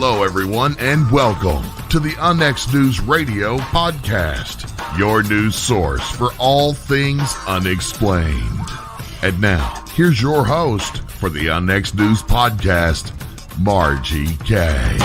Hello, everyone, and welcome to the UNX News Radio podcast, your news source for all things unexplained. And now, here's your host for the UNX News podcast, Margie Kay.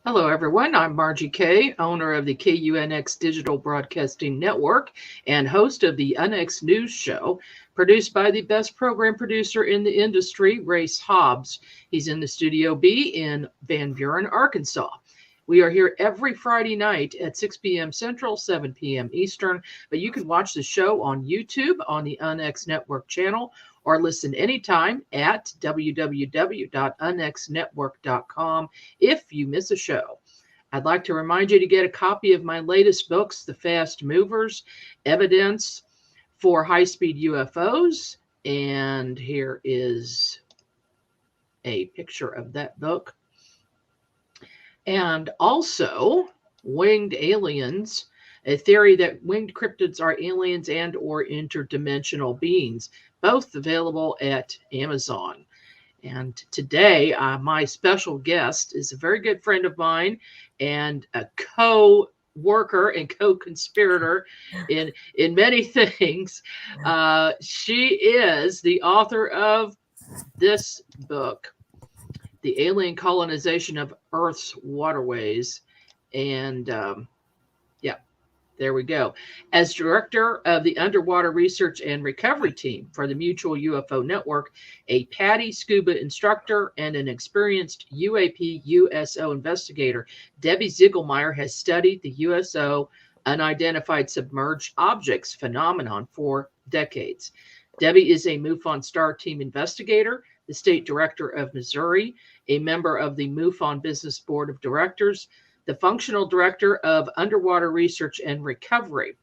Hello, everyone. I'm Margie Kay, owner of the KUNX Digital Broadcasting Network and host of the UNX News Show, produced by the best program producer in the industry, Race Hobbs. He's in the Studio B in Van Buren, Arkansas. We are here every Friday night at 6 p.m. Central, 7 p.m. Eastern, but you can watch the show on YouTube on the UNX Network channel or listen anytime at www.unxnetwork.com if you miss a show. I'd like to remind you to get a copy of my latest books, The Fast Movers, Evidence for High-Speed UFOs, and here is a picture of that book. And also, Winged Aliens, a theory that winged cryptids are aliens and or interdimensional beings, both available at Amazon. And today, my special guest is a very good friend of mine and a co-worker and co-conspirator in many things. She is the author of this book, The Alien Colonization of Earth's Waterways. And there we go. As director of the Underwater Research and Recovery Team for the Mutual UFO Network, a PADI scuba instructor, and an experienced UAP USO investigator, Debbie Ziegelmeyer has studied the USO unidentified submerged objects phenomenon for decades. Debbie is a MUFON Star Team investigator, the state director of Missouri, a member of the MUFON Business Board of Directors, the functional director of Underwater Research and Recovery.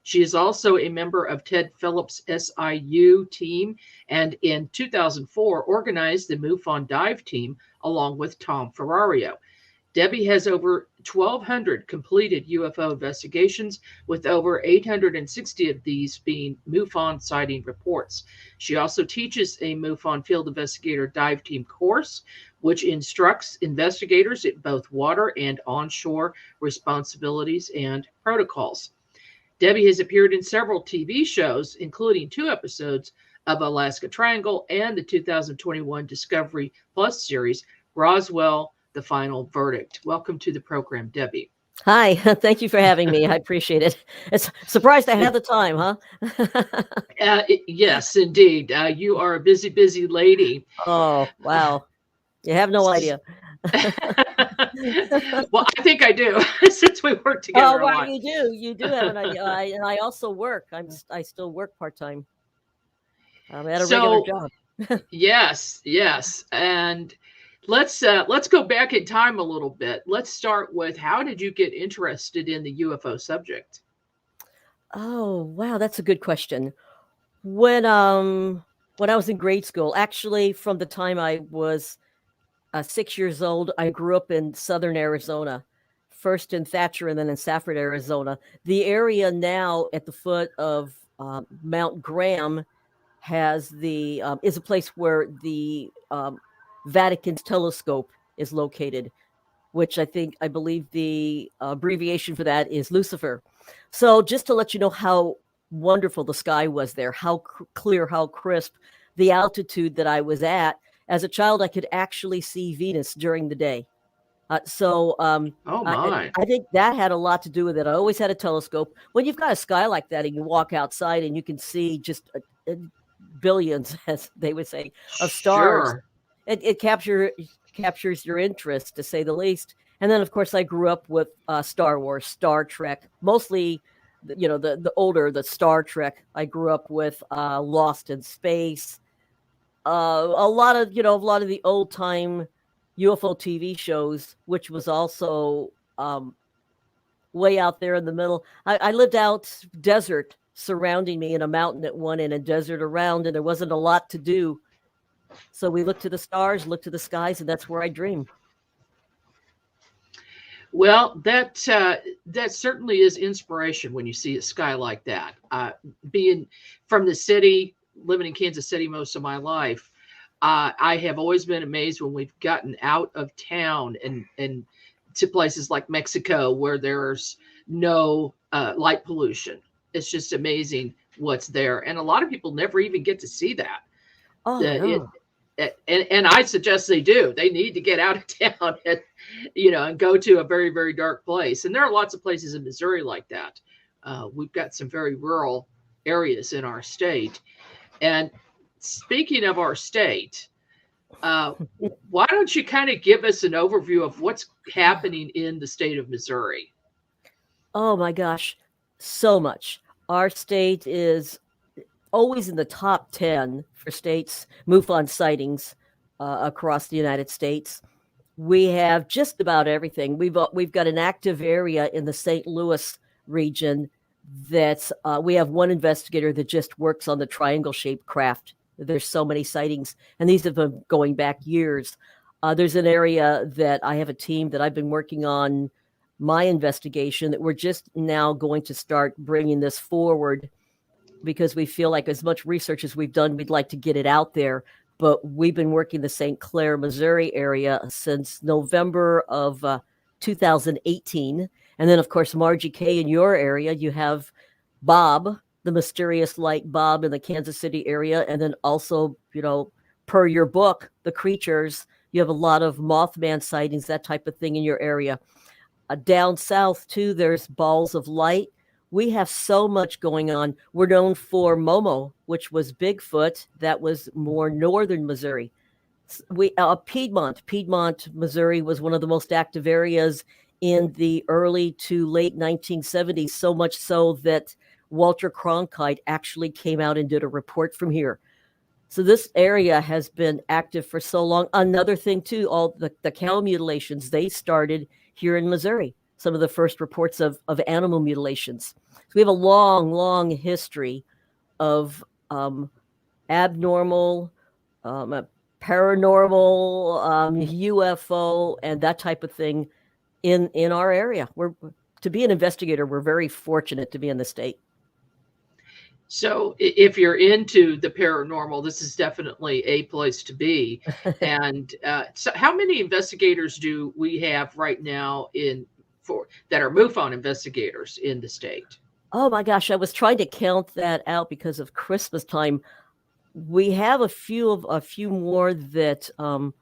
She is also a member of Ted Phillips' SIU team, and in 2004 organized the MUFON Dive Team along with Tom Ferrario. Debbie has over 1,200 completed UFO investigations, with over 860 of these being MUFON sighting reports. She also teaches a MUFON Field Investigator Dive Team course, which instructs investigators in both water and onshore responsibilities and protocols. Debbie has appeared in several TV shows, including 2 episodes of Alaska Triangle and the 2021 Discovery Plus series, Roswell, The Final Verdict. Welcome to the program, Debbie. Hi, thank you for having me. I appreciate it. It's surprised I have the time, huh? Yes, indeed. You are a busy, busy lady. Oh, wow. You have no idea. Well, I think I do, since we work together a lot. You do. You do have an idea. And I also work. I still work part-time. I'm at a regular job. Yes. And let's go back in time a little bit. Let's start with, how did you get interested in the UFO subject? Oh, wow, that's a good question. When I was in grade school, actually from the time I was 6 years old, I grew up in southern Arizona, first in Thatcher and then in Safford, Arizona. The area now at the foot of Mount Graham is a place where the Vatican's telescope is located, which I believe the abbreviation for that is Lucifer. So just to let you know how wonderful the sky was there, how clear, how crisp, the altitude that I was at. As a child, I could actually see Venus during the day. I think that had a lot to do with it. I always had a telescope. When you've got a sky like that and you walk outside and you can see just billions, as they would say, of stars, Sure. It captures your interest, to say the least. And then, of course, I grew up with Star Wars, Star Trek, mostly, the older, the Star Trek. I grew up with Lost in Space. A lot of the old time UFO TV shows, which was also way out there in the middle. I lived out desert surrounding me, in a mountain at one end, a desert around, and there wasn't a lot to do. So we looked to the stars, looked to the skies, and that's where I dream. Well, that certainly is inspiration when you see a sky like that. Being from the city, living in Kansas City most of my life, I have always been amazed when we've gotten out of town and to places like Mexico where there's no light pollution. It's just amazing what's there, and a lot of people never even get to see that. Oh The it no. and I suggest they do. They need to get out of town and and go to a very, very dark place. And there are lots of places in Missouri like that. We've got some very rural areas in our state. And speaking of our state, uh, why don't you kind of give us an overview of what's happening in the state of Missouri? Oh my gosh, so much. Our state is always in the top 10 for states MUFON sightings across the United States. We have just about everything. We've got an active area in the St. Louis region that's we have one investigator that just works on the triangle-shaped craft. There's so many sightings, and these have been going back years. There's an area that I have a team that I've been working on my investigation that we're just now going to start bringing this forward because we feel like as much research as we've done, we'd like to get it out there. But we've been working the St. Clair, Missouri area since November of 2018. And then, of course, Margie Kay in your area, you have Bob, the mysterious light Bob in the Kansas City area. And then also, per your book, The Creatures, you have a lot of Mothman sightings, that type of thing in your area. Down south, too, there's Balls of Light. We have so much going on. We're known for Momo, which was Bigfoot. That was more northern Missouri. Piedmont, Missouri was one of the most active areas in the early to late 1970s, so much so that Walter Cronkite actually came out and did a report from here. So this area has been active for so long. Another thing, too, all the cow mutilations, they started here in Missouri. Some of the first reports of animal mutilations. So we have a long, long history of abnormal, paranormal, UFO, and that type of thing in our area. To be an investigator, we're very fortunate to be in the state. So if you're into the paranormal, this is definitely a place to be. And so how many investigators do we have right now that are MUFON investigators in the state? Oh my gosh, I was trying to count that out because of Christmas time. We have a few more that I'm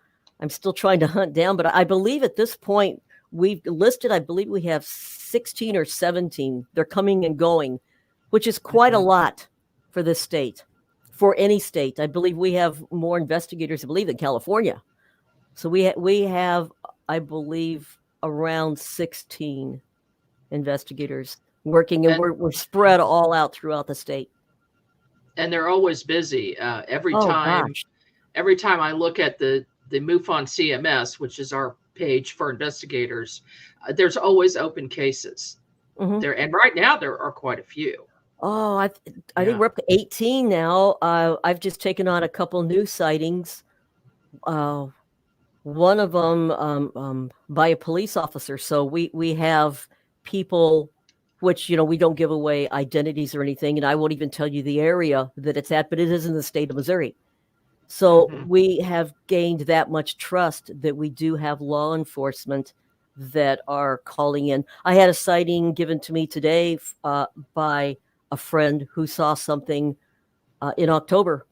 still trying to hunt down, but I believe at this point we've listed, I believe we have 16 or 17. They're coming and going, which is quite a lot for this state. For any state, I believe we have more investigators, I believe, than California. So we have, I believe, around 16 investigators working, and we're spread all out throughout the state. And they're always busy. Every Oh, time gosh. I look at the MUFON CMS, which is our page for investigators, there's always open cases there. And right now there are quite a few. Oh, I think we're up to 18 now. I've just taken on a couple new sightings. One of them by a police officer. So we have people, which, we don't give away identities or anything, and I won't even tell you the area that it's at, but it is in the state of Missouri. So we have gained that much trust that we do have law enforcement that are calling in. I had a sighting given to me today by a friend who saw something in October.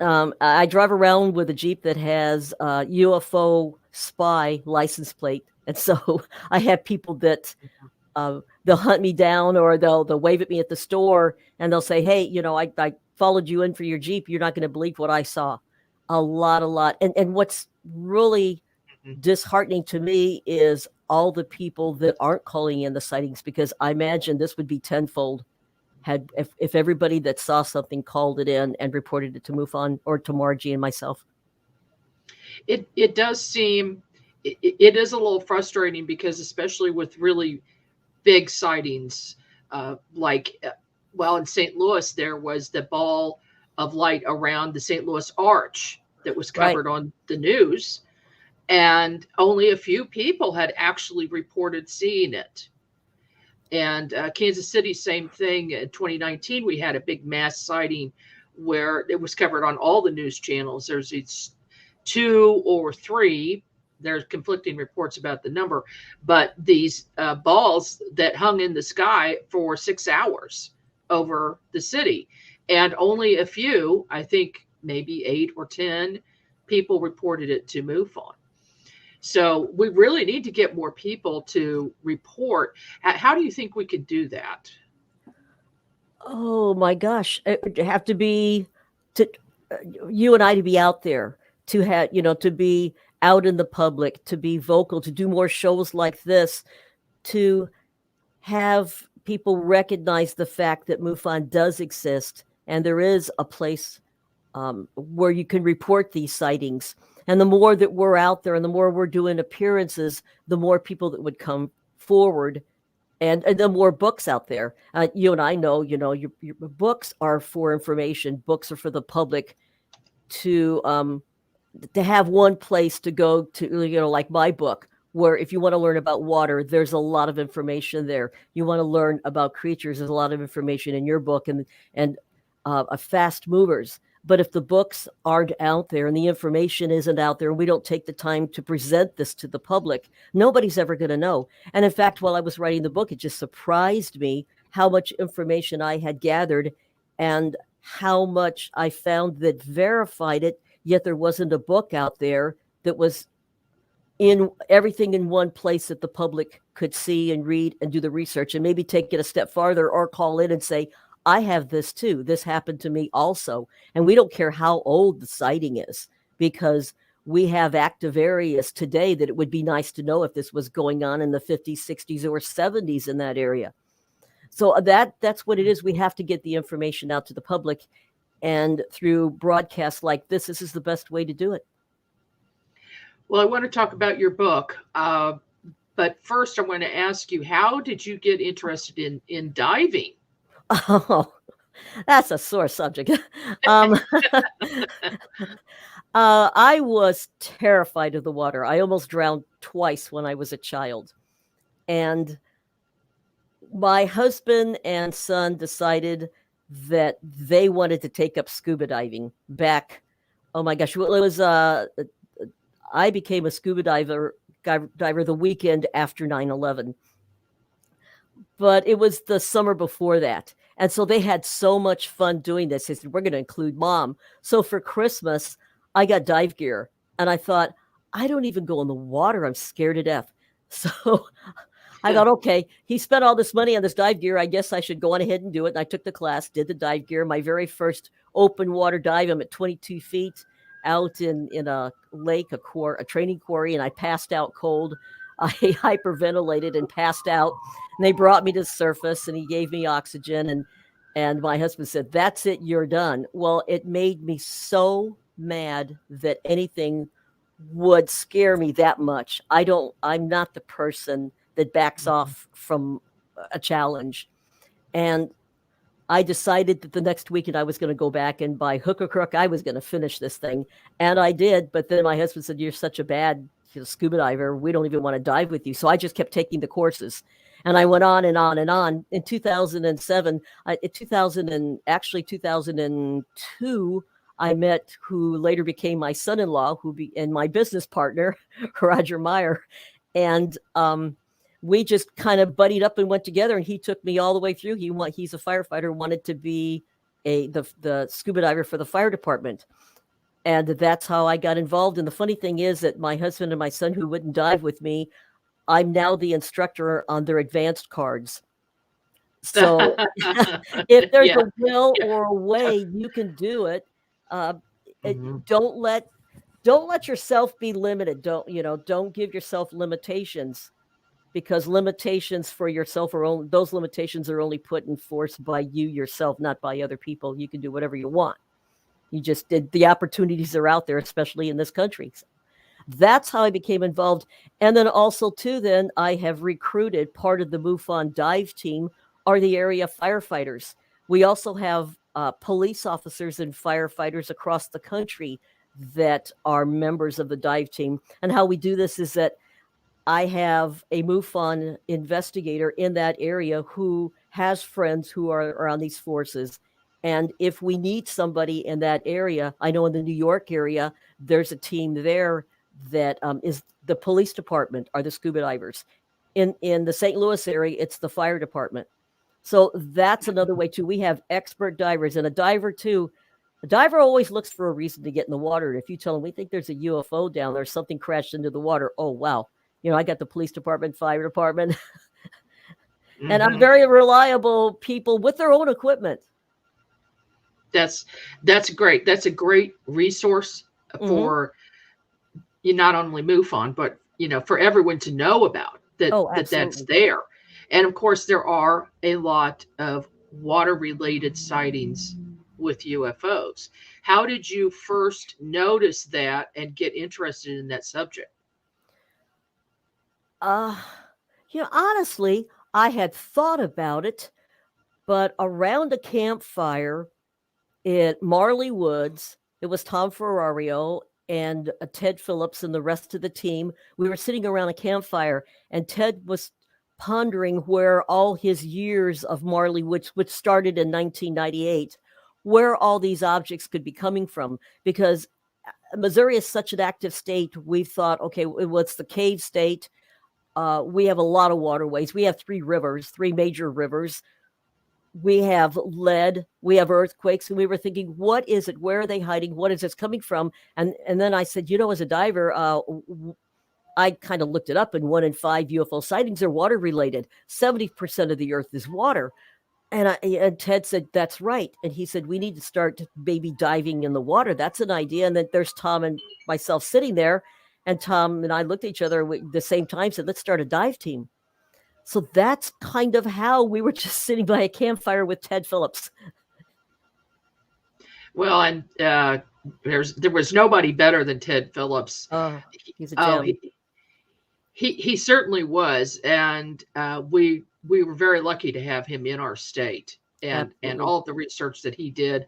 I drive around with a Jeep that has UFO spy license plate. And so I have people that they'll hunt me down, or they'll wave at me at the store, and they'll say, hey, I followed you in for your Jeep. You're not going to believe what I saw. A lot. And what's really disheartening to me is all the people that aren't calling in the sightings, because I imagine this would be tenfold if everybody that saw something called it in and reported it to MUFON or to Margie and myself. It does seem, it is a little frustrating, because especially with really big sightings, in St. Louis, there was the ball of light around the St. Louis Arch that was covered on the news. and only a few people had actually reported seeing it. And Kansas City, same thing. In 2019, we had a big mass sighting where it was covered on all the news channels. There's these 2 or 3. There's conflicting reports about the number, but these balls that hung in the sky for 6 hours over the city. And only a few, I think maybe 8 or 10 people reported it to MUFON. So we really need to get more people to report. How do you think we could do that? Oh my gosh, it would have to be to you and I to be out there, to have, to be out in the public, to be vocal, to do more shows like this, to have people recognize the fact that MUFON does exist and there is a place where you can report these sightings. And the more that we're out there and the more we're doing appearances, the more people that would come forward, and the more books out there. You and I know, your books are for information. Books are for the public to have one place to go to, like my book, where if you want to learn about water, there's a lot of information there. You want to learn about creatures, there's a lot of information in your book, and fast movers. But if the books aren't out there and the information isn't out there, and we don't take the time to present this to the public, nobody's ever going to know. And in fact, while I was writing the book, it just surprised me how much information I had gathered and how much I found that verified it, yet there wasn't a book out there that was in everything in one place that the public could see and read and do the research and maybe take it a step farther or call in and say, I have this too. This happened to me also. And we don't care how old the sighting is, because we have active areas today that it would be nice to know if this was going on in the 50s, 60s, or 70s in that area. So that's what it is. We have to get the information out to the public. And through broadcasts like this is the best way to do it. Well, I want to talk about your book. But first, I want to ask you, how did you get interested in diving? Oh, that's a sore subject. I was terrified of the water. I almost drowned twice when I was a child. And my husband and son decided that they wanted to take up scuba diving back. Oh my gosh. Well, it was, I became a scuba diver the weekend after 9/11. But it was the summer before that. And so they had so much fun doing this. They said, we're going to include Mom. So for Christmas, I got dive gear. And I thought, I don't even go in the water. I'm scared to death. So I thought, okay, he spent all this money on this dive gear. I guess I should go on ahead and do it. And I took the class, did the dive gear. My very first open water dive, I'm at 22 feet out in a lake, a training quarry, and I passed out cold. I hyperventilated and passed out. And they brought me to the surface, and he gave me oxygen. And my husband said, that's it, you're done. Well, it made me so mad that anything would scare me that much. I'm not the person that backs off from a challenge. And I decided that the next weekend I was going to go back, and by hook or crook, I was going to finish this thing. And I did. But then my husband said, you're such a bad scuba diver. We don't even want to dive with you. So I just kept taking the courses. And I went on and on and on. In 2007, 2002, I met who later became my son-in-law, and my business partner, Roger Meyer. And we just kind of buddied up and went together, and he took me all the way through. He's a firefighter, wanted to be the scuba diver for the fire department. And that's how I got involved. And the funny thing is that my husband and my son, who wouldn't dive with me, I'm now the instructor on their advanced cards. So if there's a will or a way, you can do it. Don't let yourself be limited. Don't give yourself limitations, because limitations for yourself those limitations are only put in force by you yourself, not by other people. You can do whatever you want. The opportunities are out there, especially in this country. So that's how I became involved. And then also too, I have recruited part of the MUFON dive team are the area firefighters. We also have police officers and firefighters across the country that are members of the dive team. And how we do this is that I have a MUFON investigator in that area who has friends who are on these forces. And if we need somebody in that area, I know in the New York area, there's a team there that is the police department are the scuba divers. In the St. Louis area, it's the fire department. So that's another way too. We have expert divers, and a diver too. A diver always looks for a reason to get in the water. And if you tell them we think there's a UFO down there, something crashed into the water, oh wow. I got the police department, fire department, and I'm very reliable people with their own equipment. That's great. That's a great resource for not only MUFON, but for everyone to know about that. That's there. And of course, there are a lot of water-related sightings with UFOs. How did you first notice that and get interested in that subject? Honestly, I had thought about it, but around a campfire at Marley Woods, it was Tom Ferrario and Ted Phillips and the rest of the team. We were sitting around a campfire, and Ted was pondering where all his years of Marley Woods, which started in 1998, where all these objects could be coming from. Because Missouri is such an active state, we thought, okay, what's the cave state? We have a lot of waterways. We have three major rivers. We have lead, we have earthquakes, and we were thinking, what is it? Where are they hiding? What is this coming from? And then I said, as a diver, I kind of looked it up, and 1 in 5 UFO sightings are water related. 70% of the earth is water. And Ted said, that's right. And he said, we need to start maybe diving in the water. That's an idea. And then there's Tom and myself sitting there. And Tom and I looked at each other at the same time, said, let's start a dive team. So that's kind of how we were just sitting by a campfire with Ted Phillips. Well, and there was nobody better than Ted Phillips. Oh, he's a gem. He certainly was. And we were very lucky to have him in our state, and all of the research that he did,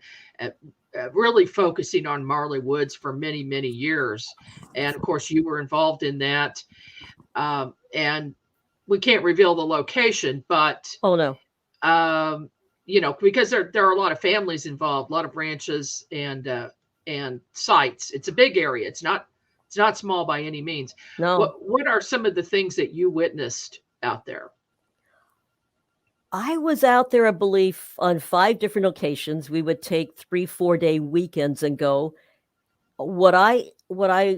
really focusing on Marley Woods for many, many years. And of course, you were involved in that. And we can't reveal the location, but because there are a lot of families involved, a lot of ranches and sites. It's a big area. It's not small by any means. No. What are some of the things that you witnessed out there? I was out there, I believe, on 5 different occasions. We would take 3-4 day weekends and go. What I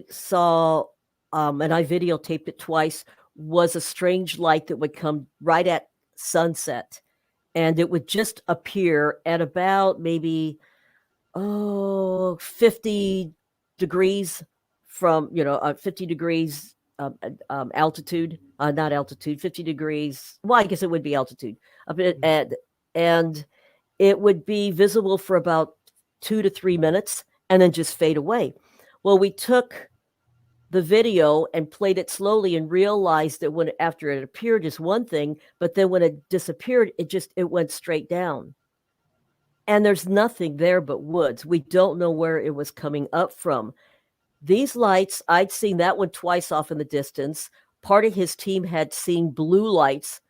saw, and I videotaped it twice, was a strange light that would come right at sunset, and it would just appear at about maybe 50 degrees from 50 degrees altitude, not altitude, 50 degrees. Well, I guess it would be altitude. And it would be visible for about 2 to 3 minutes and then just fade away. Well, we took the video and played it slowly and realized that after it appeared is one thing, but then when it disappeared, it went straight down. And there's nothing there but woods. We don't know where it was coming up from. These lights, I'd seen that one twice off in the distance. Part of his team had seen blue lights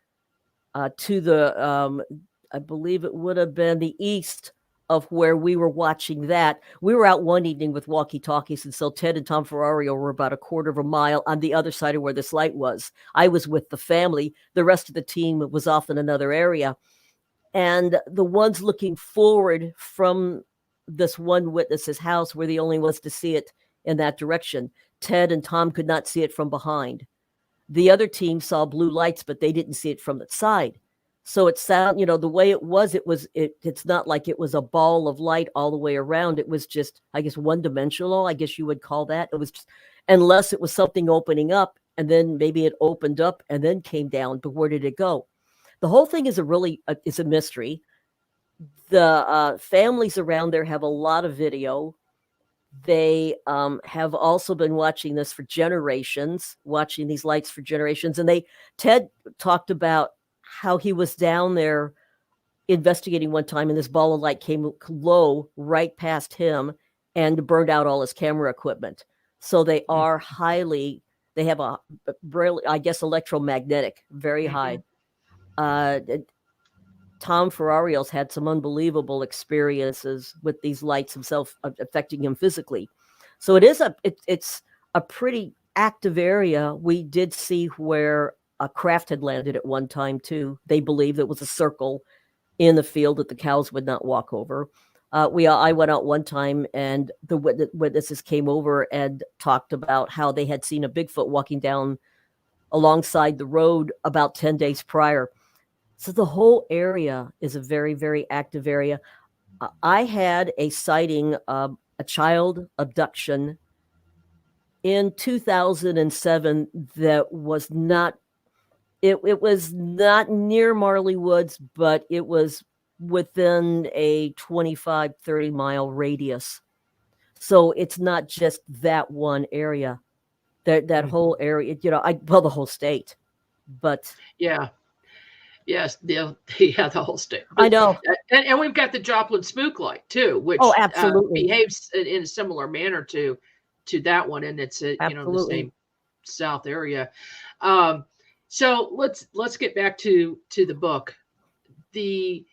to the, I believe it would have been the east of where we were watching that. We were out one evening with walkie-talkies, and so Ted and Tom Ferrario were about a quarter of a mile on the other side of where this light was. I was with the family. The rest of the team was off in another area. And the ones looking forward from this one witness's house were the only ones to see it in that direction. Ted and Tom could not see it from behind. The other team saw blue lights, but they didn't see it from the side. So it sounded, the way it's not like it was a ball of light all the way around. It was just, I guess, one-dimensional, I guess you would call that. It was just, unless it was something opening up, and then maybe it opened up and then came down, but where did it go? The whole thing is a mystery. The families around there have a lot of video. They have also been watching this for generations, watching these lights for generations. And Ted talked about how he was down there investigating one time, and this ball of light came low right past him, and burned out all his camera equipment. So they are they have a really, I guess, electromagnetic, very high. Tom Ferrario's had some unbelievable experiences with these lights himself, affecting him physically. So it's a pretty active area. We did see where a craft had landed at one time too. They believed it was a circle in the field that the cows would not walk over. I went out one time, and the witnesses came over and talked about how they had seen a Bigfoot walking down alongside the road about 10 days prior. So the whole area is a very, very active area. I had a sighting of a child abduction in 2007 that was not, it was not near Marley Woods, but it was within a 25, 30 mile radius. So it's not just that one area, that whole area, the whole state, but yeah. Yes, the whole state. I know. And we've got the Joplin spook light too, which absolutely behaves in a similar manner to that one, and it's the same south area. So let's get back to the book, the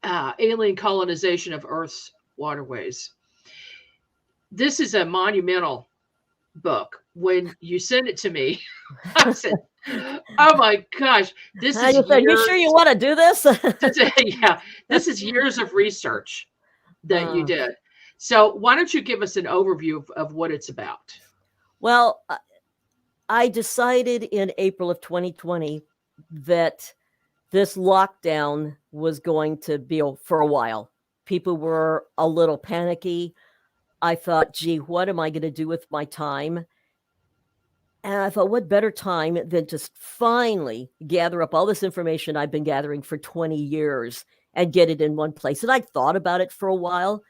alien colonization of Earth's waterways. This is a monumental book. When you sent it to me, I said, "Oh my gosh, this is." You sure you want to do this? Yeah, this is years of research that you did. So why don't you give us an overview of what it's about? Well, I decided in April of 2020 that this lockdown was going to be for a while. People were a little panicky. I thought, gee, what am I going to do with my time? And I thought, what better time than to finally gather up all this information I've been gathering for 20 years and get it in one place. And I thought about it for a while.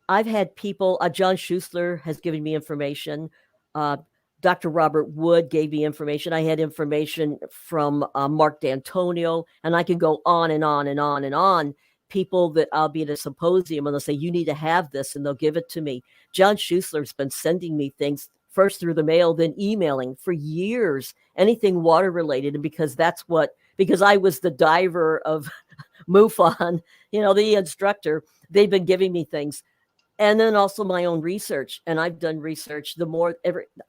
I've had people, John Schuessler has given me information. Dr. Robert Wood gave me information. I had information from Mark D'Antonio, and I can go on and on and on and on. People that I'll be at a symposium and they'll say, you need to have this, and they'll give it to me. John Schuessler's been sending me things first through the mail, then emailing for years, anything water related. And because I was the diver of MUFON, the instructor, they've been giving me things. And then also my own research. And I've done research.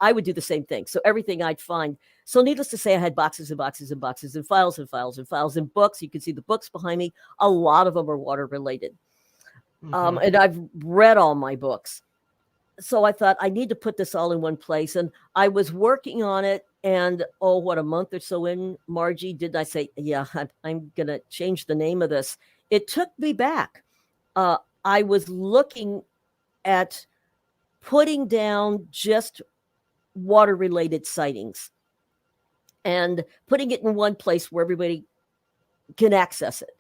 I would do the same thing. So everything I'd find. So needless to say, I had boxes and boxes and boxes and files and files and files and books. You can see the books behind me. A lot of them are water related. And I've read all my books. So I thought I need to put this all in one place. And I was working on it. And a month or so in, Margie, did I say, yeah, I'm going to change the name of this. It took me back. I was looking at putting down just water related sightings and putting it in one place where everybody can access it.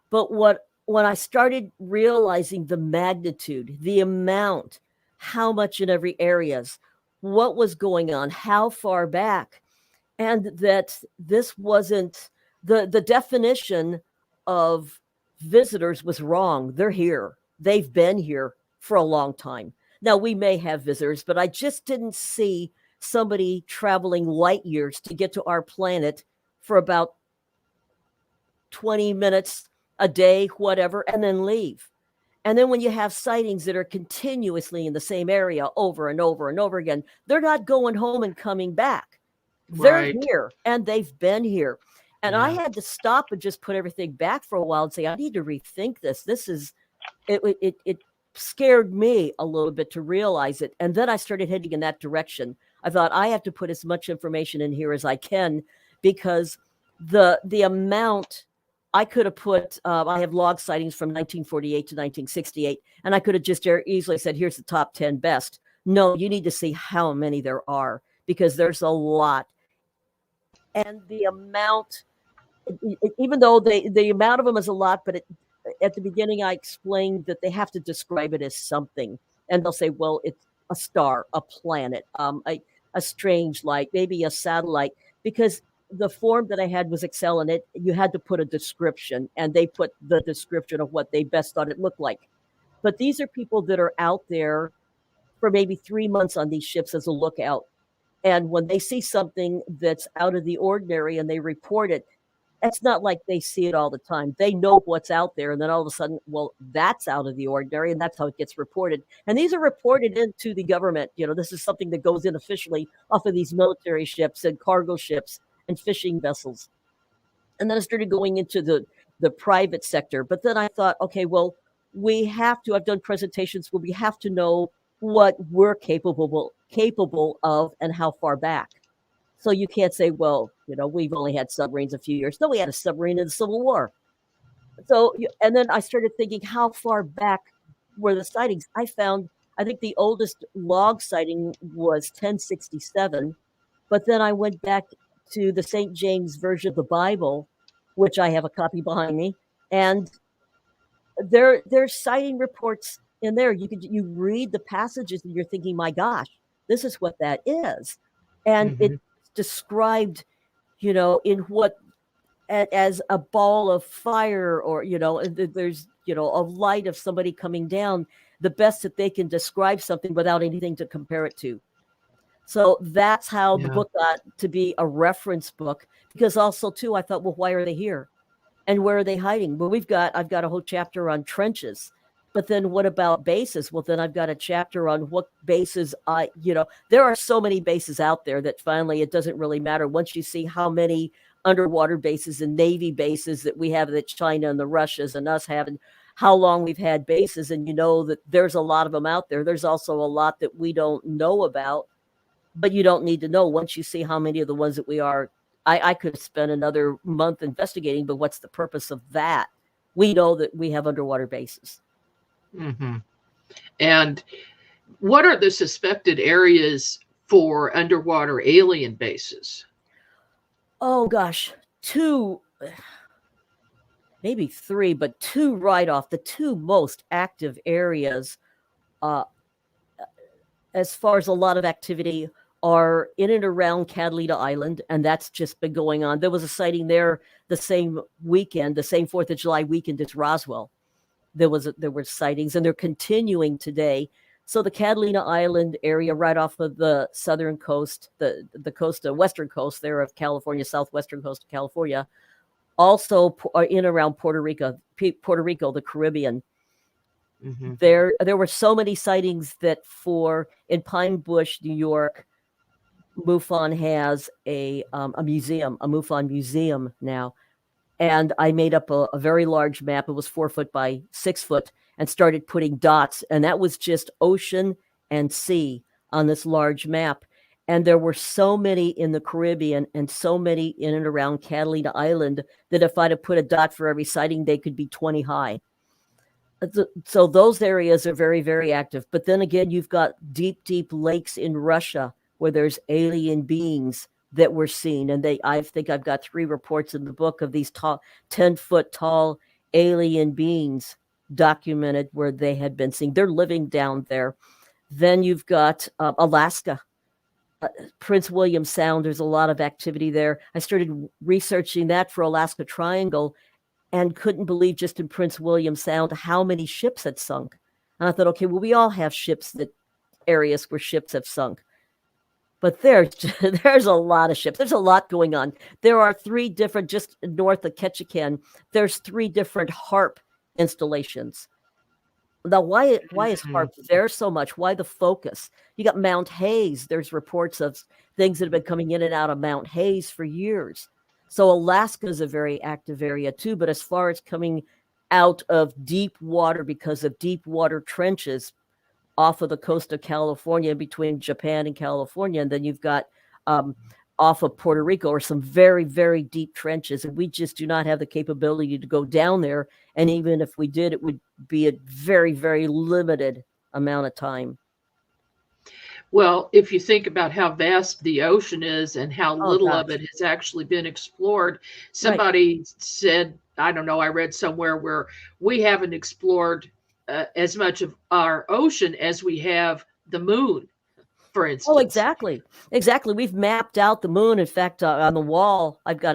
But when I started realizing the magnitude, the amount, how much in every areas, what was going on, how far back, and that this wasn't the definition of visitors was wrong. They're here. They've been here for a long time. Now, we may have visitors, but I just didn't see somebody traveling light years to get to our planet for about 20 minutes a day, whatever, and then leave. And then when you have sightings that are continuously in the same area over and over and over again, they're not going home and coming back. They're here, and they've been here. And I had to stop and just put everything back for a while and say, I need to rethink this. It scared me a little bit to realize it. And then I started heading in that direction. I thought I have to put as much information in here as I can, because the amount I could have put, I have log sightings from 1948 to 1968, and I could have just easily said, here's the top 10 best. No, you need to see how many there are, because there's a lot. And the amount, even though the amount of them is a lot, but at the beginning I explained that they have to describe it as something. And they'll say, well, it's a star, a planet, a strange light, maybe a satellite, because the form that I had was Excel, and you had to put a description, and they put the description of what they best thought it looked like. But these are people that are out there for maybe 3 months on these ships as a lookout. And when they see something that's out of the ordinary and they report it, it's not like they see it all the time. They know what's out there. And then all of a sudden, well, that's out of the ordinary. And that's how it gets reported. And these are reported into the government. This is something that goes in officially off of these military ships and cargo ships and fishing vessels. And then I started going into the private sector. But then I thought, okay, well, I've done presentations where we have to know what we're capable of and how far back. So you can't say, well, we've only had submarines a few years. No, we had a submarine in the Civil War. So, and then I started thinking, how far back were the sightings? I think the oldest log sighting was 1067. But then I went back to the St. James version of the Bible, which I have a copy behind me. And there's sighting reports in there. You read the passages and you're thinking, my gosh, this is what that is. And it's described, in what, as a ball of fire, or, there's, a light of somebody coming down, the best that they can describe something without anything to compare it to. So that's how the book got to be a reference book, because also too, I thought, well, why are they here? And where are they hiding? Well, I've got a whole chapter on trenches, but then what about bases? Well, then I've got a chapter on what bases there are so many bases out there that finally it doesn't really matter once you see how many underwater bases and Navy bases that we have, that China and the Russias and us have, and how long we've had bases. And that there's a lot of them out there. There's also a lot that we don't know about, but you don't need to know once you see how many of the ones that we are. I could spend another month investigating, but what's the purpose of that? We know that we have underwater bases. Mm-hmm. And what are the suspected areas for underwater alien bases? Oh, gosh, 2, maybe 3, but 2 right off, the 2 most active areas as far as a lot of activity are in and around Catalina Island, and that's just been going on. There was a sighting there the same weekend, the same 4th of July weekend as Roswell. There were sightings, and they're continuing today. So the Catalina Island area, right off of the southern coast, the western coast there of California, southwestern coast of California, also in around Puerto Rico, the Caribbean. Mm-hmm. There were so many sightings that in Pine Bush, New York, MUFON has a museum, a MUFON museum now. And I made up a very large map. It was 4 foot by 6 foot, and started putting dots. And that was just ocean and sea on this large map. And there were so many in the Caribbean and so many in and around Catalina Island that if I'd have put a dot for every sighting, they could be 20 high. So those areas are very, very active. But then again, you've got deep, deep lakes in Russia where there's alien beings that were seen. And I think I've got 3 reports in the book of these 10-foot tall alien beings documented where they had been seen. They're living down there. Then you've got Alaska, Prince William Sound. There's a lot of activity there. I started researching that for Alaska Triangle and couldn't believe just in Prince William Sound how many ships had sunk. And I thought, okay, well, we all have areas where ships have sunk. But there's a lot of ships. There's a lot going on. There are 3 different, just north of Ketchikan, there's 3 different HARP installations. Now, why is HARP there so much? Why the focus? You got Mount Hayes. There's reports of things that have been coming in and out of Mount Hayes for years. So Alaska is a very active area too. But as far as coming out of deep water because of deep water trenches off of the coast of California, between Japan and California, and then you've got off of Puerto Rico are some very, very deep trenches, and we just do not have the capability to go down there. And even if we did, it would be a very, very limited amount of time. Well, if you think about how vast the ocean is and how little of it has actually been explored, somebody said, I don't know, I read somewhere where we haven't explored as much of our ocean as we have the moon, for instance. Oh, exactly. We've mapped out the moon. In fact, on the wall, I've got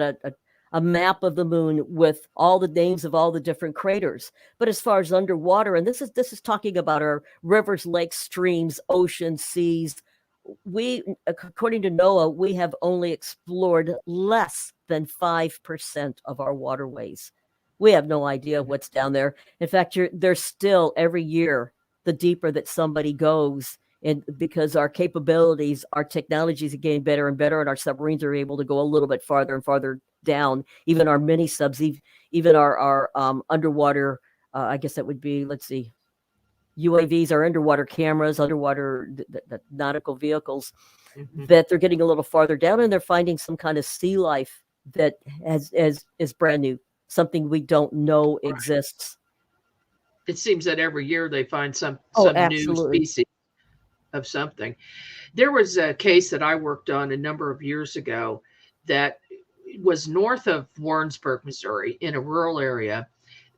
a a map of the moon with all the names of all the different craters. But as far as underwater, and this is talking about our rivers, lakes, streams, oceans, seas, we, according to NOAA, we have only explored less than 5% of our waterways. We have no idea what's down there. In fact, there's still every year, the deeper that somebody goes, and because our capabilities, our technologies are getting better and better, and our submarines are able to go a little bit farther and farther down. Even our mini subs, even our underwater, I guess that would be, let's see, UAVs, our underwater cameras, underwater the nautical vehicles, that they're getting a little farther down, and they're finding some kind of sea life that is brand new, something we don't know exists. It seems that every year they find some new species of something. There was a case that I worked on a number of years ago that was north of Warrensburg, Missouri, in a rural area.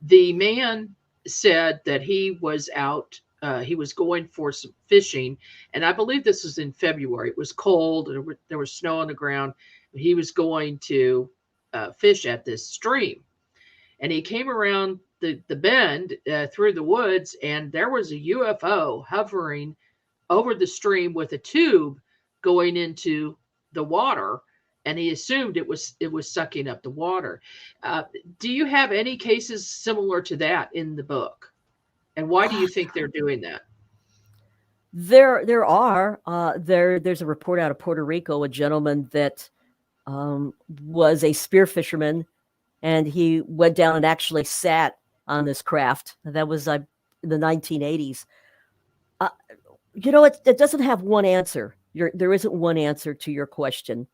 The man said that he was out, he was going for some fishing, and I believe this was in February. It was cold, and there was snow on the ground. He was going to fish at this stream, and he came around the bend through the woods, and there was a UFO hovering over the stream with a tube going into the water, and he assumed it was sucking up the water. Do you have any cases similar to that in the book? And why do you think they're doing that? There are. There's a report out of Puerto Rico, a gentleman that was a spear fisherman, and he went down and actually sat on this craft. That was in the 1980s. It doesn't have one answer. There isn't one answer to your question.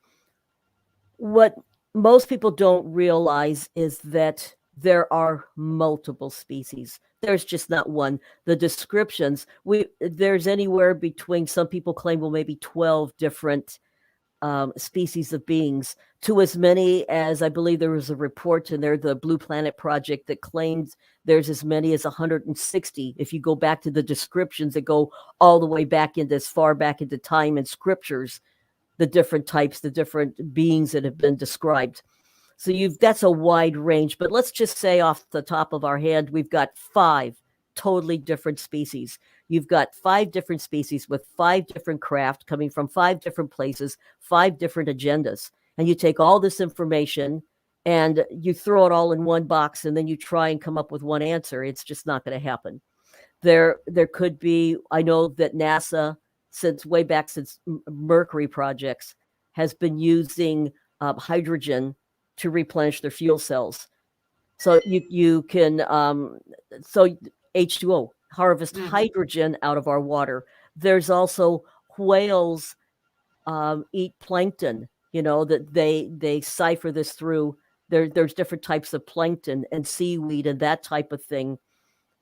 What most people don't realize is that there are multiple species. There's just not one. The descriptions, there's anywhere between, some people claim, well, maybe 12 different species of beings, to as many as, I believe there was a report in there, the Blue Planet Project, that claims there's as many as 160. If you go back to the descriptions that go all the way back into, as far back into time and scriptures, the different types, the different beings that have been described. So that's a wide range, but let's just say off the top of our head, we've got 5 totally different species. You've got 5 different species with 5 different craft coming from 5 different places, 5 different agendas. And you take all this information and you throw it all in one box, and then you try and come up with one answer. It's just not going to happen. There could be, I know that NASA, since way back, since Mercury projects, has been using hydrogen to replenish their fuel cells. So you can, so H2O, harvest hydrogen out of our water. There's also whales eat plankton, that they cipher this through. There's different types of plankton and seaweed and that type of thing,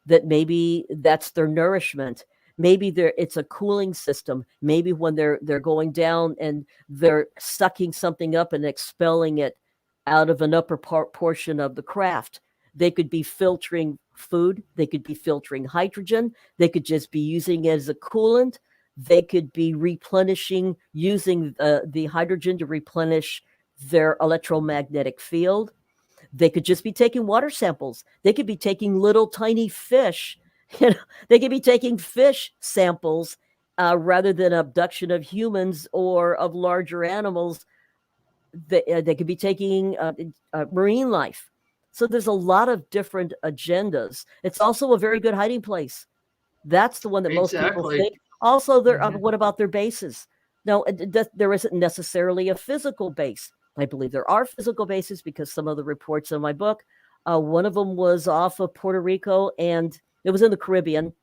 that maybe that's their nourishment. Maybe it's a cooling system. Maybe when they're going down and they're sucking something up and expelling it out of an upper portion of the craft, they could be filtering food. They could be filtering hydrogen. They could just be using it as a coolant. They could be replenishing, using the hydrogen to replenish their electromagnetic field. They could just be taking water samples. They could be taking little tiny fish. They could be taking fish samples rather than abduction of humans or of larger animals. They could be taking marine life. So there's a lot of different agendas. It's also a very good hiding place. That's the one that most people think. Also, what about their bases? No, there isn't necessarily a physical base. I believe there are physical bases, because some of the reports in my book, one of them was off of Puerto Rico, and it was in the Caribbean.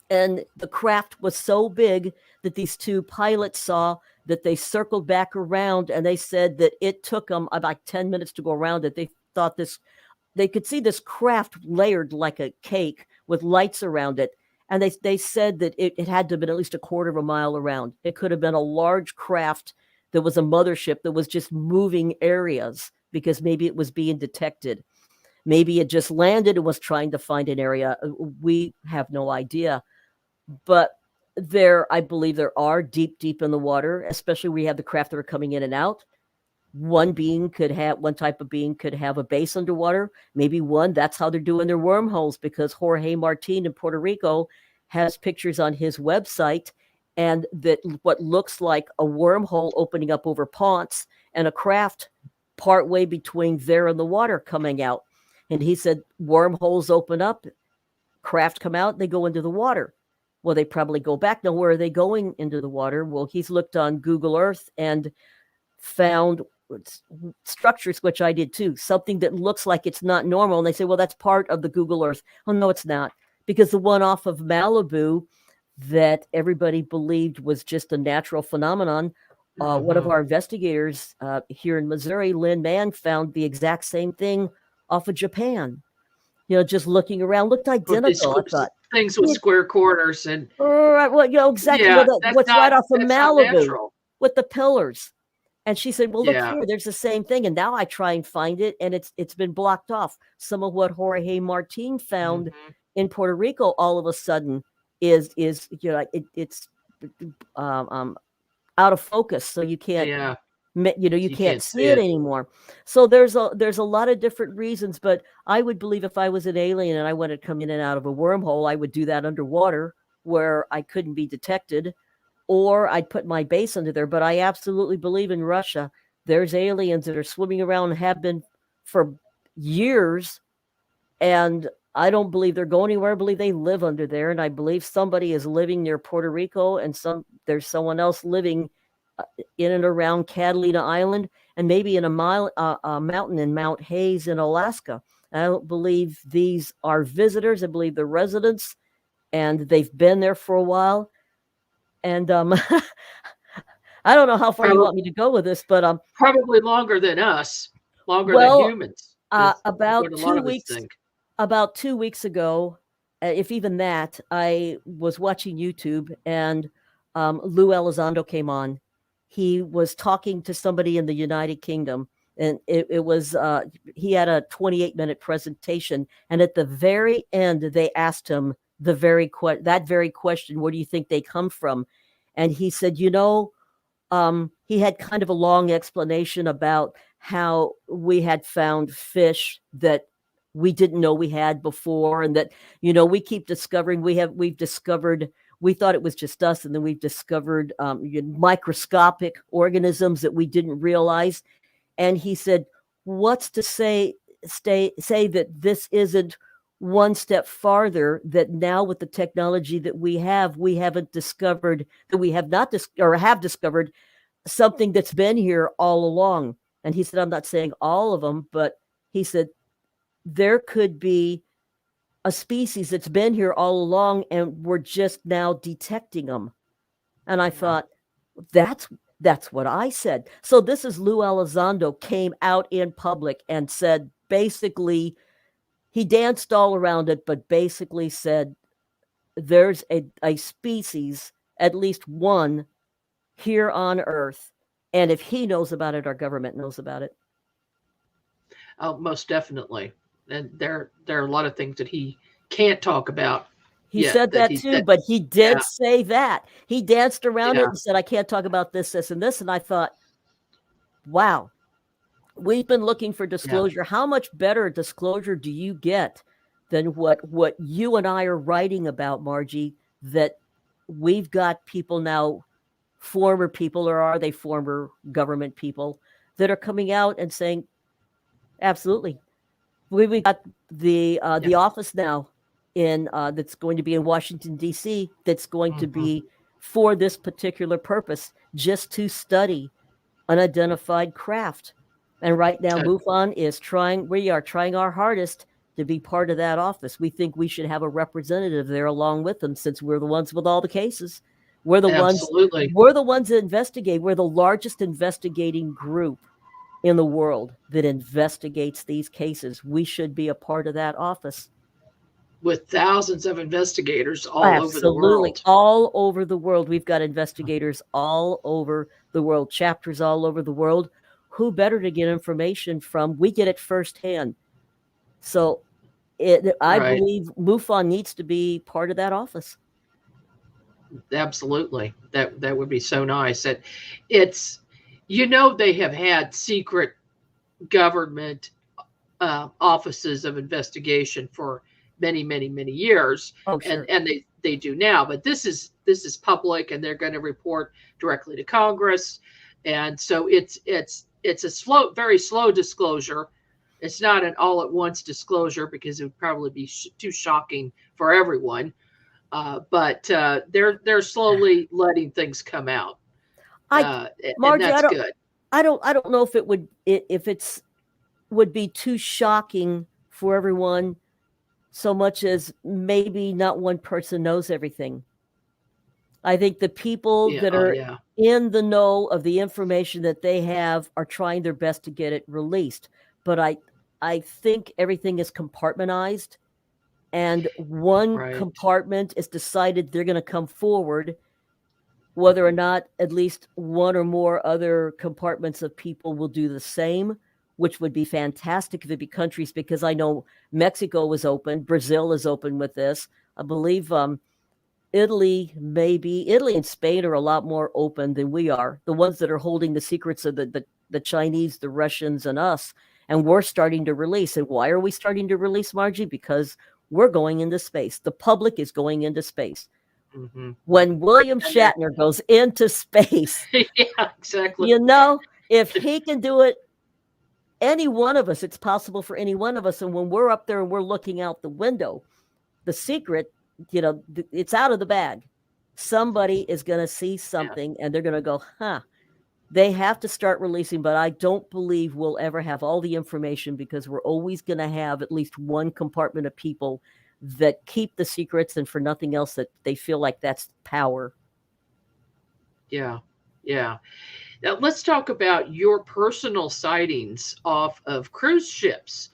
And the craft was so big that these 2 pilots saw that they circled back around, and they said that it took them about 10 minutes to go around it. They thought they could see this craft layered like a cake with lights around it. And they said that it had to have been at least a quarter of a mile around. It could have been a large craft that was a mothership that was just moving areas, because maybe it was being detected. Maybe it just landed and was trying to find an area. We have no idea. But I believe there are deep in the water, especially we have the craft that are coming in and out. one type of being could have a base underwater. Maybe that's how they're doing their wormholes, because Jorge Martin in Puerto Rico has pictures on his website, and that what looks like a wormhole opening up over Ponce, and a craft partway between there and the water coming out. And he said wormholes open up, craft come out, they go into the water. Well, they probably go back. Now, where are they going into the water? Well, he's looked on Google Earth and found structures, which I did too, something that looks like it's not normal. And they say, well, that's part of the Google Earth. Oh, no, it's not. Because the one off of Malibu that everybody believed was just a natural phenomenon, one of our investigators here in Missouri, Lynn Mann, found the exact same thing off of Japan. Just looking around, looked identical. I thought things with square corners and right. Well, exactly. Yeah, what's right off of Malibu with the pillars. And she said, well, look here, there's the same thing. And now I try and find it, and it's been blocked off. Some of what Jorge Martin found in Puerto Rico all of a sudden is it's out of focus, so you can't you can't see it anymore. So there's a lot of different reasons, but I would believe if I was an alien and I wanted to come in and out of a wormhole, I would do that underwater where I couldn't be detected, or I'd put my base under there. But I absolutely believe in Russia there's aliens that are swimming around and have been for years, and I don't believe they're going anywhere. I believe they live under there, and I believe somebody is living near Puerto Rico, and there's someone else living in and around Catalina Island, and maybe in a mountain in Mount Hayes in Alaska. I don't believe these are visitors. I believe they're residents, and they've been there for a while. And I don't know how far you want me to go with this, but probably longer than us, longer than humans. About 2 weeks ago, if even that, I was watching YouTube, and Lou Elizondo came on. He was talking to somebody in the United Kingdom, and it was he had a 28-minute presentation, and at the very end, they asked him that very question: where do you think they come from? And he said, he had kind of a long explanation about how we had found fish that we didn't know we had before, and that we keep discovering we've discovered. We thought it was just us, and then we've discovered microscopic organisms that we didn't realize. And he said, what's to say that this isn't one step farther, that now with the technology that we haven't discovered, that we have not have discovered something that's been here all along. And he said, I'm not saying all of them, but he said, there could be a species that's been here all along, and we're just now detecting them. And I thought, that's what I said. So this is Lou Elizondo came out in public and said, basically, he danced all around it, but basically said, there's a species, at least one, here on Earth. And if he knows about it, our government knows about it. Oh, most definitely. And there are a lot of things that he can't talk about. He said that too, but he did say that. He danced around it and said, I can't talk about this, this, and this. And I thought, wow, we've been looking for disclosure. How much better disclosure do you get than what you and I are writing about, Margie, that we've got people now, former people, or are they former government people, that are coming out and saying, absolutely. We got the office now that's going to be in Washington, D.C., that's going to be for this particular purpose, just to study unidentified craft. And right now, MUFON we are trying our hardest to be part of that office. We think we should have a representative there along with them, since we're the ones with all the cases. We're the ones that investigate. We're the largest investigating group in the world that investigates these cases. We should be a part of that office. With thousands of investigators all over the world. All over the world. We've got investigators all over the world, chapters all over the world. Who better to get information from? We get it firsthand. So I believe MUFON needs to be part of that office. Absolutely. That would be so nice. It's They have had secret government offices of investigation for many, many, many years, Oh, sure. and they do now. But this is public, and they're going to report directly to Congress, and so it's a very slow disclosure. It's not an all at once disclosure because it would probably be too shocking for everyone. But they're slowly letting things come out, Margie, and that's good. I don't know if it's would be too shocking for everyone, so much as maybe not one person knows everything. I think the people that are in the know of the information that they have are trying their best to get it released. But I think everything is compartmentalized, and one compartment is decided they're going to come forward, whether or not at least one or more other compartments of people will do the same, which would be fantastic if it'd be countries, because I know Mexico was open, Brazil is open with this. I believe Italy and Spain are a lot more open than we are. The ones that are holding the secrets of the Chinese, the Russians, and us. And we're starting to release. And why are we starting to release, Margie? Because we're going into space. The public is going into space. Mm-hmm. When William Shatner goes into space, yeah, exactly. If he can do it, any one of us, it's possible for any one of us. And when we're up there and we're looking out the window, the secret, it's out of the bag. Somebody is going to see something and they're going to go, huh. They have to start releasing, but I don't believe we'll ever have all the information, because we're always going to have at least one compartment of people that keep the secrets, and for nothing else, that they feel like that's power. Yeah. Yeah. Now let's talk about your personal sightings off of cruise ships.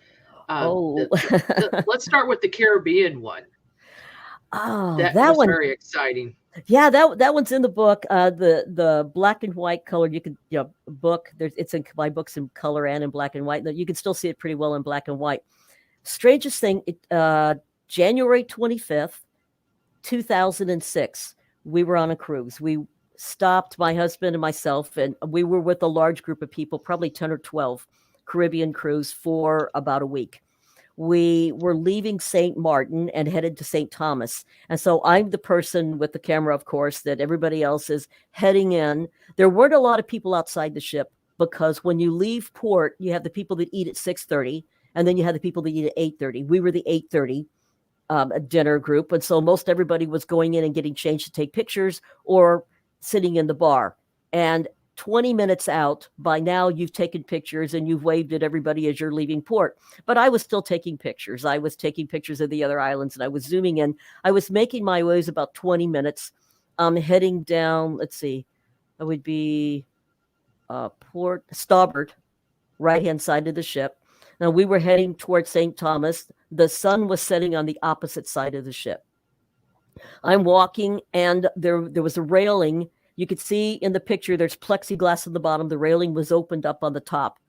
Let's start with the Caribbean one. Oh, that was one very exciting. Yeah, that one's in the book. The black and white color. You could book. It's in my books in color and in black and white. You can still see it pretty well in black and white. Strangest thing, January 25th, 2006. We were on a cruise. We stopped, my husband and myself, and we were with a large group of people, probably 10 or 12, Caribbean cruise for about a week. We were leaving St. Martin and headed to St. Thomas. And so I'm the person with the camera, of course, that everybody else is heading in. There weren't a lot of people outside the ship, because when you leave port, you have the people that eat at 6:30, and then you have the people that eat at 8:30. We were the 8:30 dinner group. And so most everybody was going in and getting changed to take pictures or sitting in the bar. And 20 minutes out, by now you've taken pictures and you've waved at everybody as you're leaving port. But I was still taking pictures. I was taking pictures of the other islands, and I was zooming in. I was making my ways about 20 minutes, heading down, let's see, it would be port starboard, right-hand side of the ship. Now we were heading towards St. Thomas. The sun was setting on the opposite side of the ship. I'm walking, and there was a railing. You could see in the picture, there's plexiglass on the bottom. The railing was opened up on the top,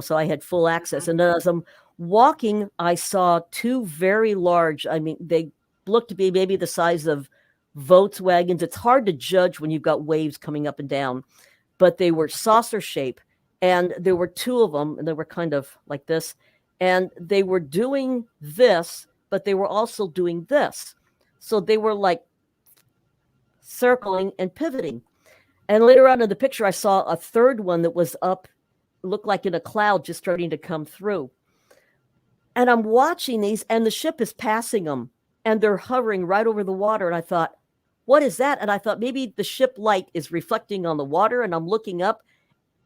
so I had full access. And then as I'm walking, I saw two very large, they looked to be maybe the size of Volkswagens. It's hard to judge when you've got waves coming up and down, but they were saucer shape. And there were two of them, and they were kind of like this. And they were doing this, but they were also doing this. So they were like circling and pivoting. And later on in the picture, I saw a third one that was up, looked like in a cloud, just starting to come through. And I'm watching these, and the ship is passing them, and they're hovering right over the water. And I thought, what is that? And I thought maybe the ship light is reflecting on the water, and I'm looking up,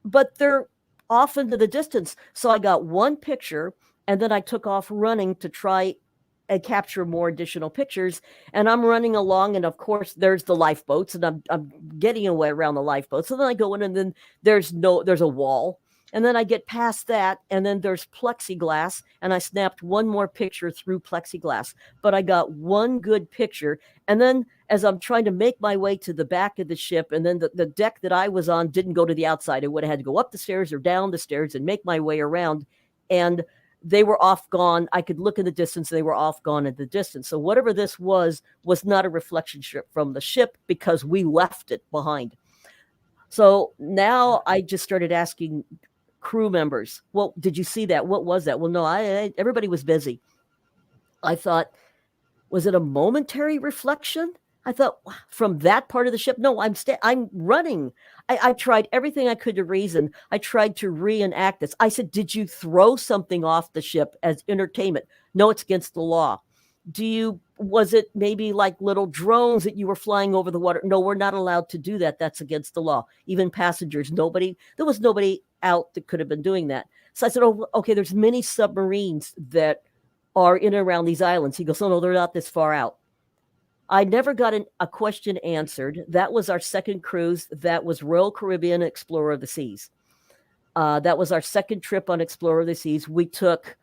but they're off into the distance. So I got one picture, and then I took off running to try and capture more additional pictures. And I'm running along, and of course there's the lifeboats, and I'm getting away around the lifeboats. So then I go in, and then there's a wall, and then I get past that, and then there's plexiglass, and I snapped one more picture through plexiglass. But I got one good picture, and then as I'm trying to make my way to the back of the ship, and then the deck that I was on didn't go to the outside. I would have had to go up the stairs or down the stairs and make my way around, and they were off gone. I could look in the distance. They were off gone in the distance. So whatever this was not a reflection from the ship, because we left it behind. So now I just started asking crew members, well, did you see that? What was that? Well, no, everybody was busy. I thought, was it a momentary reflection? I thought, from that part of the ship, no, I'm running. I tried everything I could to reason. I tried to reenact this. I said, did you throw something off the ship as entertainment? No, it's against the law. Was it maybe like little drones that you were flying over the water? No, we're not allowed to do that. That's against the law. Even passengers, there was nobody out that could have been doing that. So I said, oh, okay, there's many submarines that are in and around these islands. He goes, oh, no, they're not this far out. I never got a question answered. That was our second cruise. That was Royal Caribbean Explorer of the Seas. That was our second trip on Explorer of the Seas. We took,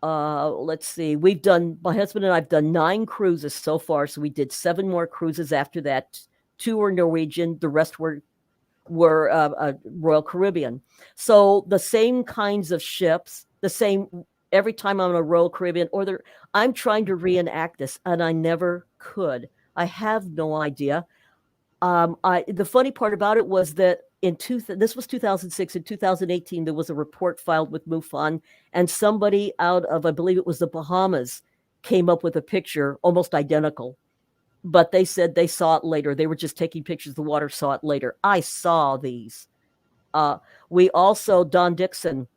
let's see, my husband and I have done 9 cruises so far. So we did 7 more cruises after that. 2 were Norwegian. The rest were Royal Caribbean. So the same kinds of ships, every time I'm on a Royal Caribbean, I'm trying to reenact this, and I never could. I have no idea. The funny part about it was that this was 2006. In 2018, there was a report filed with MUFON, and somebody out of, I believe it was the Bahamas, came up with a picture almost identical. But they said they saw it later. They were just taking pictures of the water, saw it later. I saw these. We also, Don Dixon,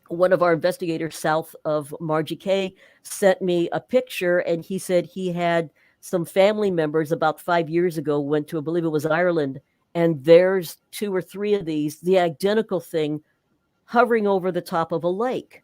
one of our investigators south of Margie Kay, sent me a picture, and he said he had some family members about 5 years ago went to, I believe it was Ireland, and there's 2 or 3 of these, the identical thing, hovering over the top of a lake.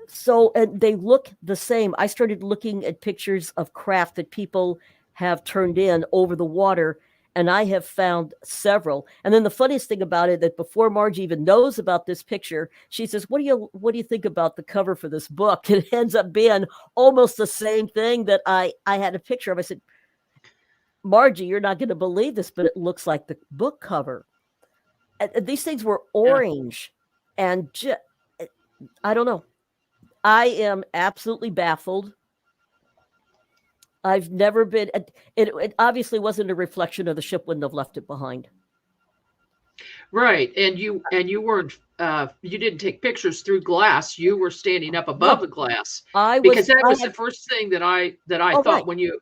So, and they look the same. I started looking at pictures of craft that people have turned in over the water, and I have found several. And then the funniest thing about it, that before Margie even knows about this picture, she says, what do you think about the cover for this book? It ends up being almost the same thing that I had a picture of. I said, Margie, you're not going to believe this, but it looks like the book cover. And these things were orange, and I don't know. I am absolutely baffled. I've never been. It obviously wasn't a reflection of the ship. Wouldn't have left it behind. Right, and you weren't. You didn't take pictures through glass. You were standing up above the glass. Because that was the first thing that I thought, right. When you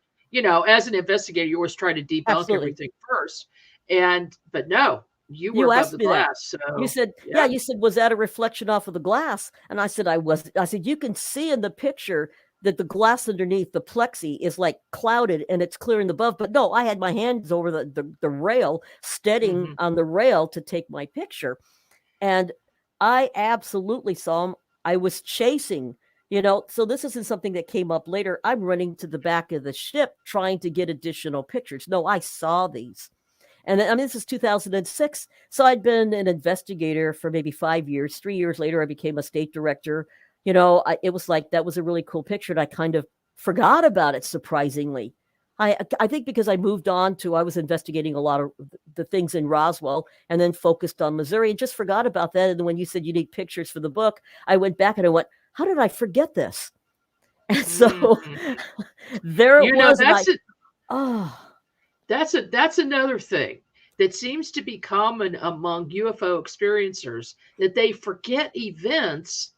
as an investigator, you always try to debunk everything first. But no. You were above the glass. So, you said, you said, was that a reflection off of the glass? And I said, I said, you can see in the picture that the glass underneath the plexi is like clouded and it's clearing above. But no, I had my hands over the rail, steadying on the rail to take my picture. And I absolutely saw him. I was chasing, so this isn't something that came up later. I'm running to the back of the ship trying to get additional pictures. No, I saw these. And this is 2006. So I'd been an investigator for maybe 5 years. 3 years later, I became a state director. It was like, that was a really cool picture. And I kind of forgot about it, surprisingly. I think because I moved on I was investigating a lot of the things in Roswell and then focused on Missouri and just forgot about that. And when you said you need pictures for the book, I went back and I went, how did I forget this? And so there it was. That's another thing that seems to be common among UFO experiencers, that they forget events,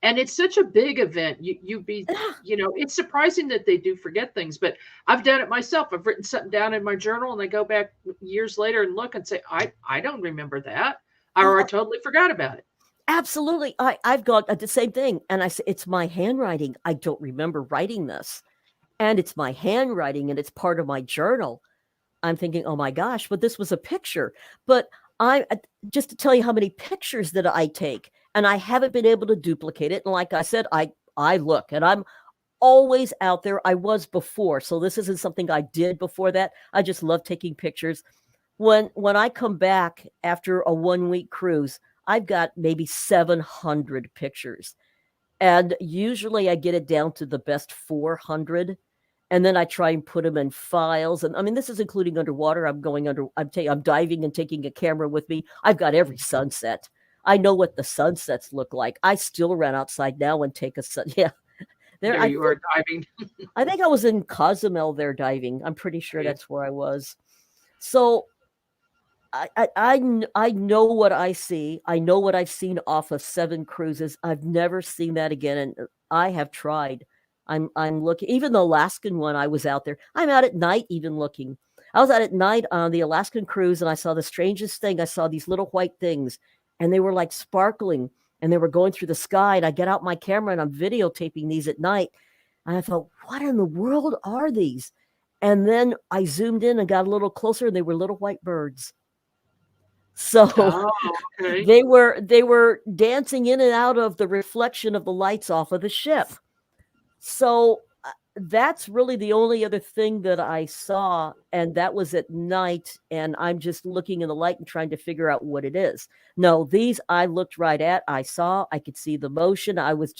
and it's such a big event. It's surprising that they do forget things, but I've done it myself. I've written something down in my journal and I go back years later and look and say, I don't remember that, or I totally forgot about it. Absolutely. I've got the same thing. And I say, it's my handwriting. I don't remember writing this, and it's my handwriting and it's part of my journal. I'm thinking, oh my gosh, but this was a picture. But just to tell you how many pictures that I take, and I haven't been able to duplicate it. And like I said, I look, and I'm always out there. I was before, so this isn't something I did before that. I just love taking pictures. When I come back after a 1-week cruise, I've got maybe 700 pictures, and usually I get it down to the best 400. And then I try and put them in files. And this is including underwater. I'm diving and taking a camera with me. I've got every sunset. I know what the sunsets look like. I still run outside now and take a sun. Yeah. There you are diving. I think I was in Cozumel there diving. I'm pretty sure that's where I was. So I know what I see. I know what I've seen off of 7 cruises. I've never seen that again, and I have tried. I'm looking. Even the Alaskan one, I was out there. I'm out at night, even looking. I was out at night on the Alaskan cruise, and I saw the strangest thing. I saw these little white things, and they were like sparkling, and they were going through the sky. And I get out my camera, and I'm videotaping these at night. And I thought, what in the world are these? And then I zoomed in and got a little closer, and they were little white birds. So Oh, okay. they were dancing in and out of the reflection of the lights off of the ship. So that's really the only other thing that I saw, and that was at night, and I'm just looking in the light and trying to figure out what it is. No, these I looked right at, I saw, I could see the motion. I was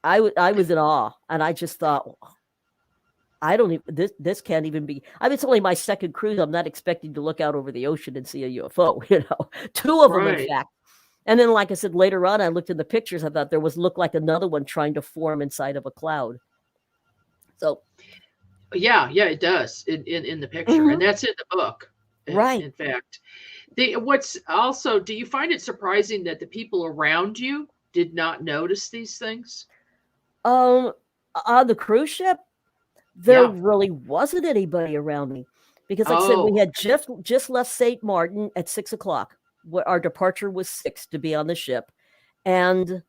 in awe, and I just thought, I don't even, this can't even be, I mean, it's only my second cruise. I'm not expecting to look out over the ocean and see a UFO, 2 of them, in fact. And then, like I said, later on, I looked in the pictures. I thought there looked like another one trying to form inside of a cloud. So, yeah, it does in the picture, and that's in the book, right? In fact, what's also, do you find it surprising that the people around you did not notice these things? On the cruise ship, there really wasn't anybody around me because, like I said, we had just left St. Martin at 6:00. Our departure was 6 to be on the ship, and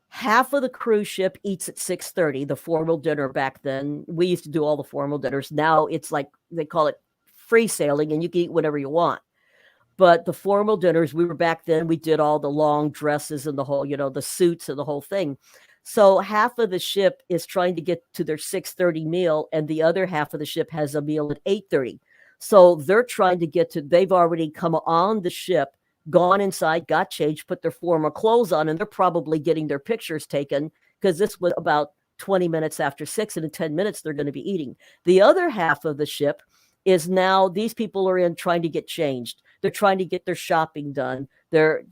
half of the cruise ship eats at 6:30. The formal dinner back then, we used to do all the formal dinners. Now it's like they call it free sailing, and you can eat whatever you want. But the formal dinners, we were back then, we did all the long dresses and the whole, the suits and the whole thing. So half of the ship is trying to get to their 6:30 meal, and the other half of the ship has a meal at 8:30. So they're trying to get to, they've already come on the ship, gone inside, got changed, put their formal clothes on, and they're probably getting their pictures taken because this was about 20 minutes after 6, and in 10 minutes they're going to be eating. The other half of the ship is now, these people are in trying to get changed. They're trying to get their shopping done. They're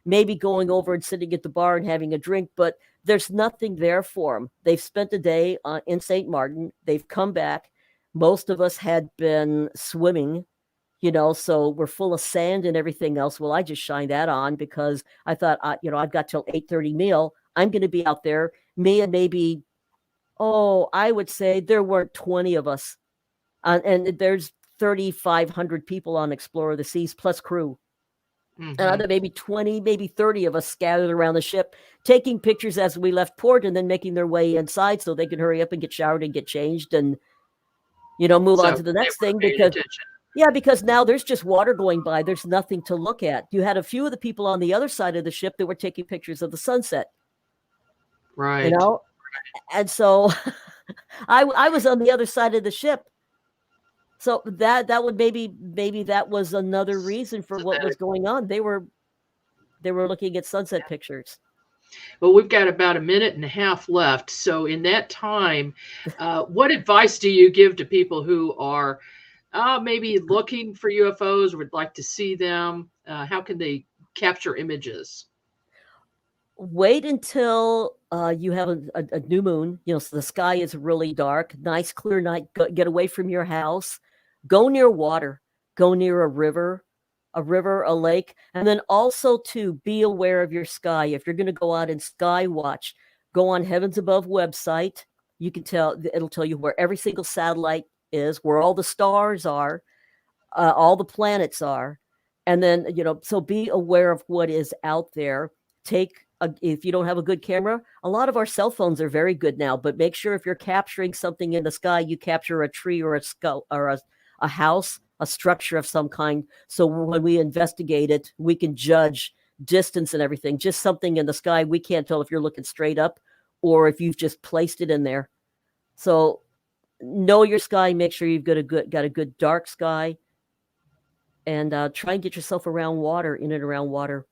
maybe going over and sitting at the bar and having a drink, but there's nothing there for them. They've spent a day in St. Martin. They've come back. Most of us had been swimming, so we're full of sand and everything else. Well, I just shined that on because I thought, I've got till 8:30 meal. I'm going to be out there. Me and maybe, I would say there weren't 20 of us. And there's 3,500 people on Explorer of the Seas plus crew. Mm-hmm. And maybe 20, maybe 30 of us scattered around the ship, taking pictures as we left port and then making their way inside so they can hurry up and get showered and get changed and, move on to the next thing. Because now there's just water going by. There's nothing to look at. You had a few of the people on the other side of the ship that were taking pictures of the sunset. Right. And so I was on the other side of the ship. So that would maybe that was another reason for what was going on. They were looking at sunset pictures. Well, we've got about a minute and a half left. So in that time, what advice do you give to people who are maybe looking for UFOs, would like to see them? How can they capture images? Wait until you have a new moon, so the sky is really dark, nice clear night. Get away from your house. Go near water, go near a river, a lake, and then also to be aware of your sky. If you're going to go out and sky watch, go on Heavens Above website. You can it'll tell you where every single satellite is, where all the stars are, all the planets are. And then, so be aware of what is out there. If you don't have a good camera, a lot of our cell phones are very good now, but make sure if you're capturing something in the sky, you capture a tree or a skull or a house, a structure of some kind. So when we investigate it, we can judge distance and everything. Just something in the sky, we can't tell if you're looking straight up or if you've just placed it in there. So know your sky, make sure you've got a good dark sky, and try and get yourself around water, in and around water.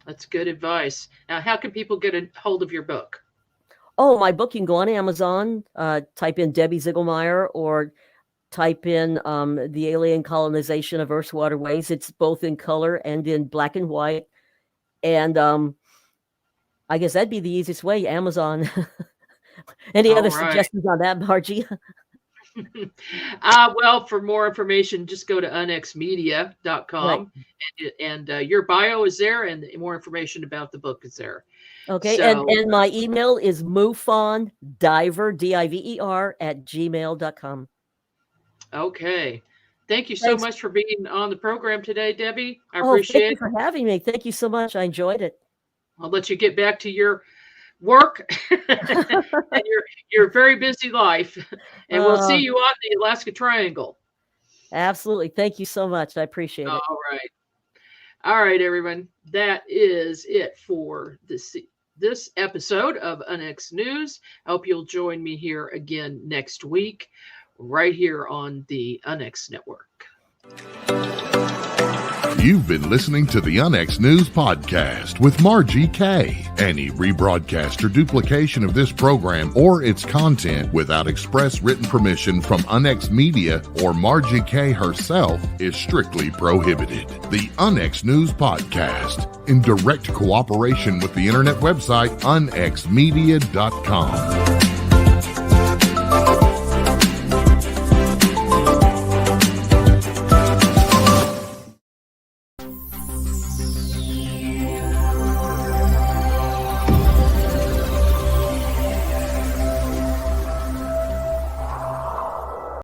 That's good advice. Now, how can people get a hold of your book? My book, you can go on Amazon, type in Debbie Ziegelmeyer, or type in The Alien Colonization of Earth's Waterways. It's both in color and in black and white. And I guess that'd be the easiest way, Amazon. Any other suggestions on that, Margie? Well, for more information, just go to unxmedia.com, and your bio is there, and more information about the book is there. Okay, So, and my email is mufondiver, Diver, @gmail.com. okay. Thank you so Thanks. much for being on the program today, Debbie. I Thank appreciate you it. for having me. Thank you so much. I enjoyed it. I'll let you get back to your work and your very busy life, and we'll see you on the Alaska Triangle. Absolutely. Thank you so much. I appreciate it. All right, everyone. That is it for this episode of UNX News. I hope you'll join me here again next week, right here on the UNX Network. You've been listening to the UNX News Podcast with Margie Kay. Any rebroadcast or duplication of this program or its content without express written permission from UNX Media or Margie Kay herself is strictly prohibited. The UNX News Podcast, in direct cooperation with the internet website unxmedia.com.